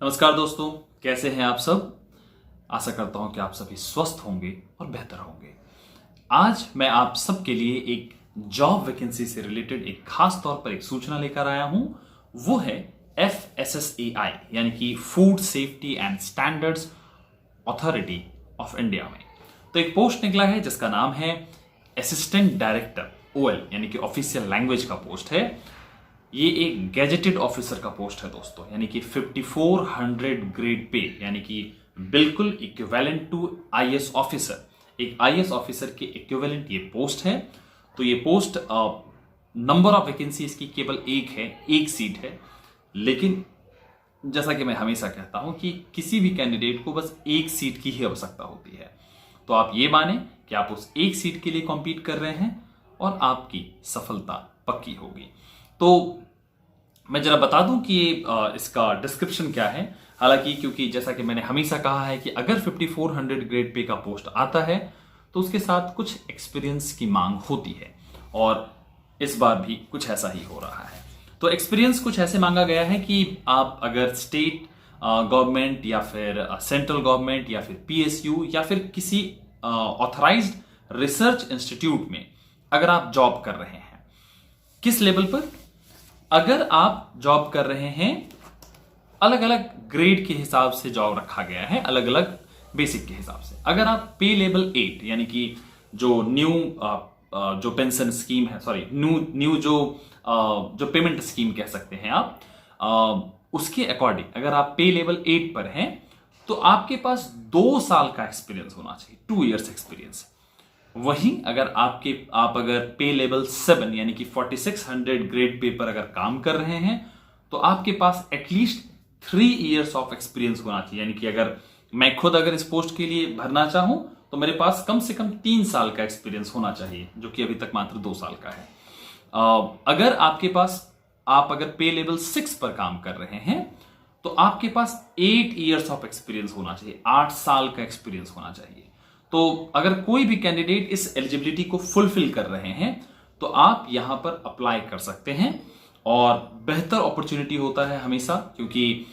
नमस्कार दोस्तों, कैसे हैं आप सब। आशा करता हूं कि आप सभी स्वस्थ होंगे और बेहतर होंगे। आज मैं आप सबके लिए एक जॉब वैकेंसी से रिलेटेड एक खास तौर पर एक सूचना लेकर आया हूं। वो है FSSAI यानी कि food safety and standards authority of India में। तो एक पोस्ट निकला है जिसका नाम है असिस्टेंट डायरेक्टर OL यानी कि ऑफिशियल लैंग्वेज का पोस्ट है। ये एक गैजेटेड ऑफिसर का पोस्ट है दोस्तों, यानी कि 5400 ग्रेड पे, यानी कि बिल्कुल इक्विवेलेंट टू IAS ऑफिसर। एक IAS ऑफिसर के इक्विवेलेंट ये पोस्ट है। तो ये पोस्ट नंबर ऑफ वैकेंसी इसकी केवल एक है, एक सीट है। लेकिन जैसा कि मैं हमेशा कहता हूं कि किसी भी कैंडिडेट को बस एक सीट की ही आवश्यकता होती है। तो आप ये माने कि आप उस एक सीट के लिए कॉम्पीट कर रहे हैं और आपकी सफलता पक्की होगी। तो मैं जरा बता दूं कि इसका डिस्क्रिप्शन क्या है। हालांकि क्योंकि जैसा कि मैंने हमेशा कहा है कि अगर 5400 ग्रेड पे का पोस्ट आता है तो उसके साथ कुछ एक्सपीरियंस की मांग होती है, और इस बार भी कुछ ऐसा ही हो रहा है। तो एक्सपीरियंस कुछ ऐसे मांगा गया है कि आप अगर स्टेट गवर्नमेंट या फिर सेंट्रल गवर्नमेंट या फिर PSU या फिर किसी ऑथराइज्ड रिसर्च इंस्टीट्यूट में अगर आप जॉब कर रहे हैं, किस लेवल पर अगर आप जॉब कर रहे हैं, अलग अलग ग्रेड के हिसाब से जॉब रखा गया है, अलग अलग बेसिक के हिसाब से। अगर आप पे लेवल 8 यानी कि जो न्यू जो पेंशन स्कीम है, सॉरी न्यू जो पेमेंट स्कीम कह सकते हैं आप, उसके अकॉर्डिंग अगर आप पे लेवल 8 पर हैं तो आपके पास 2 साल का एक्सपीरियंस होना चाहिए, 2 इयर्स एक्सपीरियंस। वहीं अगर आप अगर पे लेवल 7 यानी कि 4600 ग्रेड पे पर अगर काम कर रहे हैं तो आपके पास एटलीस्ट 3 इयर्स ऑफ एक्सपीरियंस होना चाहिए। यानी कि अगर मैं खुद अगर इस पोस्ट के लिए भरना चाहूं तो मेरे पास कम से कम 3 साल का एक्सपीरियंस होना चाहिए, जो कि अभी तक मात्र 2 साल का है। अगर आपके पास आप अगर पे लेवल 6 पर काम कर रहे हैं तो आपके पास 8 इयर्स ऑफ एक्सपीरियंस होना चाहिए, 8 साल का एक्सपीरियंस होना चाहिए। तो अगर कोई भी कैंडिडेट इस एलिजिबिलिटी को फुलफिल कर रहे हैं तो आप यहां पर अप्लाई कर सकते हैं, और बेहतर अपॉर्चुनिटी होता है हमेशा, क्योंकि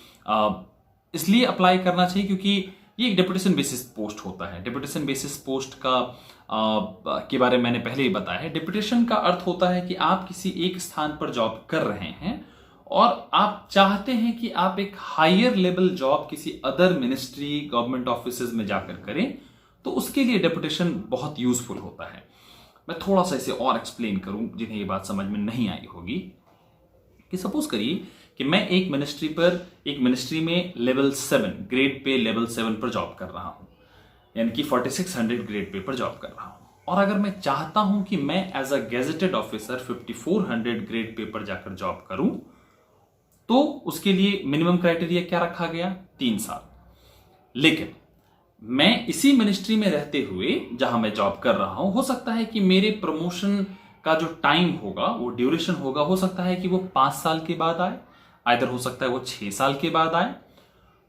इसलिए अप्लाई करना चाहिए क्योंकि ये एक डेपुटेशन बेसिस पोस्ट होता है। डेपुटेशन बेसिस पोस्ट के बारे में मैंने पहले ही बताया है। डेपुटेशन का अर्थ होता है कि आप किसी एक स्थान पर जॉब कर रहे हैं और आप चाहते हैं कि आप एक हायर लेवल जॉब किसी अदर मिनिस्ट्री, गवर्नमेंट ऑफिसेज में जाकर करें, तो उसके लिए डेपुटेशन बहुत यूजफुल होता है। मैं थोड़ा सा इसे और एक्सप्लेन करूं जिन्हें ये बात समझ में नहीं आई होगी, कि सपोज करिए कि मैं एक मिनिस्ट्री में लेवल 7 ग्रेड पे लेवल 7 पर जॉब कर रहा हूं, यानी कि 4600 ग्रेड पे पर जॉब कर रहा हूं, और अगर मैं चाहता हूं कि मैं as a gazetted officer 5400 grade pay पर जाकर जॉब करूं, तो उसके लिए मिनिमम क्राइटेरिया क्या रखा गया, 3 साल। लेकिन मैं इसी मिनिस्ट्री में रहते हुए जहां मैं जॉब कर रहा हूं, हो सकता है कि मेरे प्रमोशन का जो टाइम होगा, वो ड्यूरेशन होगा, हो सकता है कि वो 5 साल के बाद आए, आइदर हो सकता है वो 6 साल के बाद आए।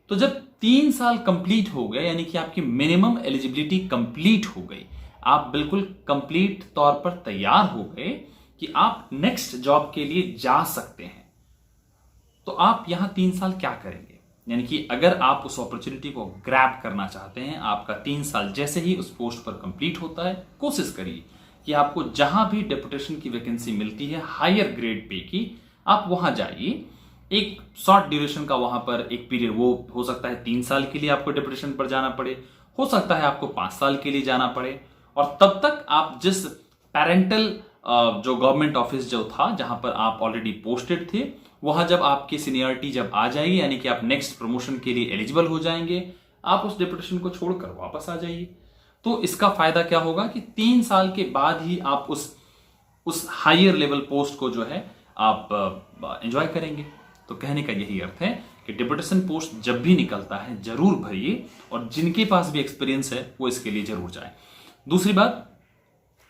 तो जब 3 साल कंप्लीट हो गए, यानी कि आपकी मिनिमम एलिजिबिलिटी कंप्लीट हो गई, आप बिल्कुल कंप्लीट तौर पर तैयार हो गए कि आप नेक्स्ट जॉब के लिए जा सकते हैं, तो आप यहां 3 साल क्या करेंगे। यानी कि अगर आप उस अपॉर्चुनिटी को ग्रैब करना चाहते हैं, आपका 3 साल जैसे ही उस पोस्ट पर कंप्लीट होता है, कोशिश करिए कि आपको जहां भी डेपुटेशन की वैकेंसी मिलती है हायर ग्रेड पे की, आप वहां जाइए। एक शॉर्ट ड्यूरेशन का वहां पर एक पीरियड, वो हो सकता है 3 साल के लिए आपको डेपुटेशन पर जाना पड़े, हो सकता है आपको 5 साल के लिए जाना पड़े, और तब तक आप जिस पैरेंटल जो गवर्नमेंट ऑफिस जो था जहां पर आप ऑलरेडी पोस्टेड थे, वहां जब आपकी सीनियरिटी जब आ जाएगी, यानी कि आप नेक्स्ट प्रमोशन के लिए एलिजिबल हो जाएंगे, आप उस डेपुटेशन को छोड़कर वापस आ जाइए। तो इसका फायदा क्या होगा कि 3 साल के बाद ही आप उस हायर लेवल पोस्ट को जो है आप एंजॉय करेंगे। तो कहने का यही अर्थ है कि डेपुटेशन पोस्ट जब भी निकलता है जरूर भरिए, और जिनके पास भी एक्सपीरियंस है वो इसके लिए जरूर जाए। दूसरी बात,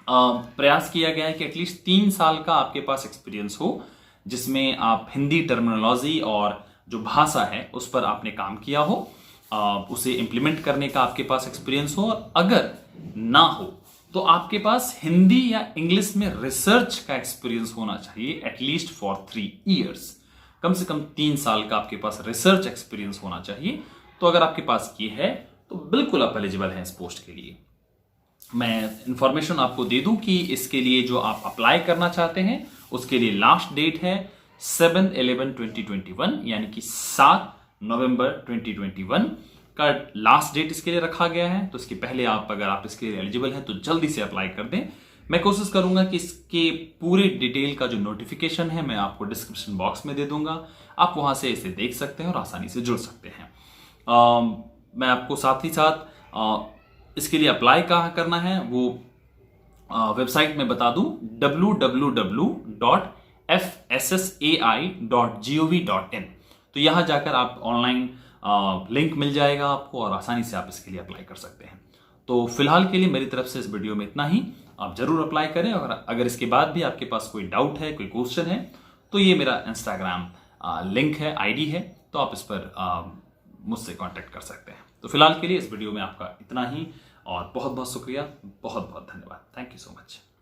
प्रयास किया गया है कि एटलीस्ट 3 साल का आपके पास एक्सपीरियंस हो, जिसमें आप हिंदी टर्मिनोलॉजी और जो भाषा है उस पर आपने काम किया हो, उसे इंप्लीमेंट करने का आपके पास एक्सपीरियंस हो, और अगर ना हो तो आपके पास हिंदी या इंग्लिश में रिसर्च का एक्सपीरियंस होना चाहिए एटलीस्ट फॉर 3 इयर्स। कम से कम 3 साल का आपके पास रिसर्च एक्सपीरियंस होना चाहिए। तो अगर आपके पास ये है तो बिल्कुल आप एलिजिबल हैं इस पोस्ट के लिए। मैं इंफॉर्मेशन आपको दे दूं कि इसके लिए जो आप अप्लाई करना चाहते हैं उसके लिए लास्ट डेट है 7/11/2021, यानी कि 7 नवंबर 2021 का लास्ट डेट इसके लिए रखा गया है। तो इसके पहले अगर आप इसके लिए एलिजिबल हैं तो जल्दी से अप्लाई कर दें। मैं कोशिश करूंगा कि इसके पूरे डिटेल का जो नोटिफिकेशन है मैं आपको डिस्क्रिप्शन बॉक्स में दे दूंगा, आप वहां से इसे देख सकते हैं और आसानी से जुड़ सकते हैं। मैं आपको साथ ही साथ इसके लिए अप्लाई कहाँ करना है वो वेबसाइट में बता दूं, www.fssai.gov.in। तो यहां जाकर आप ऑनलाइन लिंक मिल जाएगा आपको और आसानी से आप इसके लिए अप्लाई कर सकते हैं। तो फिलहाल के लिए मेरी तरफ से इस वीडियो में इतना ही। आप जरूर अप्लाई करें और अगर इसके बाद भी आपके पास कोई डाउट है, कोई क्वेश्चन है, तो ये मेरा इंस्टाग्राम लिंक है, आईडी है, तो आप इस पर मुझसे कांटेक्ट कर सकते हैं। तो फिलहाल के लिए इस वीडियो में आपका इतना ही और बहुत बहुत शुक्रिया, बहुत बहुत धन्यवाद। Thank you so much.